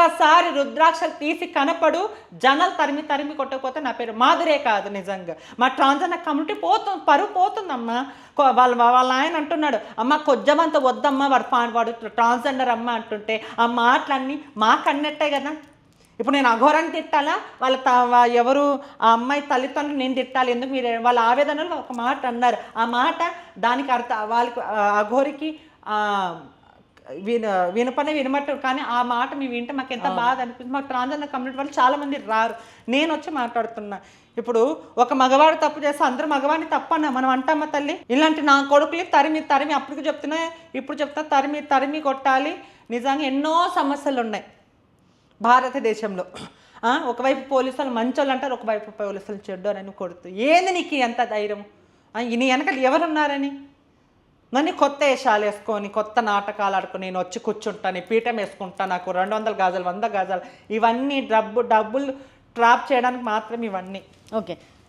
ఒక్కసారి రుద్రాక్షలు తీసి కనపడు, జనాలు తరిమి తరిమి కొట్టకపోతే నా పేరు మాధురే కాదు. నిజంగా మా ట్రాన్స్జెండర్ కమ్యూనిటీ పోతుంది, పరువు పోతుందమ్మా. వాళ్ళ ఆయన అంటున్నాడు, అమ్మ కొంచెమంత వద్దమ్మా, వాడు ట్రాన్స్జెండర్ అమ్మ అంటుంటే ఆ మాటలన్నీ మాకన్నట్టే కదా. ఇప్పుడు నేను అఘోరాన్ని తిట్టాలా, ఎవరు ఆ అమ్మాయి తల్లిదండ్రులు నేను తిట్టాలి ఎందుకు? మీరు వాళ్ళ ఆవేదనలు ఒక మాట అన్నారు, ఆ మాట దానికి వాళ్ళకి అఘోరికి వినపనే వినమట్టు, కానీ ఆ మాట మేము వింటే మాకు ఎంత బాధ అనిపిస్తుంది. మాకు ట్రాన్స్జెండర్ కమ్యూనిటీ వాళ్ళు చాలామంది రారు, నేను వచ్చి మాట్లాడుతున్నా. ఇప్పుడు ఒక మగవాడు తప్పు చేస్తే అందరూ మగవాడిని తప్పన్నా మనం అంటామా తల్లి? ఇలాంటి నా కొడుకులు తరిమి తరిమి అప్పటికి చెప్తున్నా ఇప్పుడు చెప్తా, తరిమి తరిమి కొట్టాలి. నిజంగా ఎన్నో సమస్యలు ఉన్నాయి భారతదేశంలో. ఒకవైపు పోలీసులు మంచోళ్ళు అంటారు, ఒకవైపు పోలీసులు చెడ్డోరని కొడుతూ. ఏంది నీకు ఎంత ధైర్యం? నీ వెనకాల ఎవరున్నారని? నన్ను కొత్త వేషాలు వేసుకొని కొత్త నాటకాలు ఆడుకొని నేను వచ్చి కూర్చుంటాను, పీఠం వేసుకుంటా, నాకు 200 గజాలు 100 గజాలు, ఇవన్నీ డబ్బులు ట్రాప్ చేయడానికి మాత్రం ఇవన్నీ. ఓకే.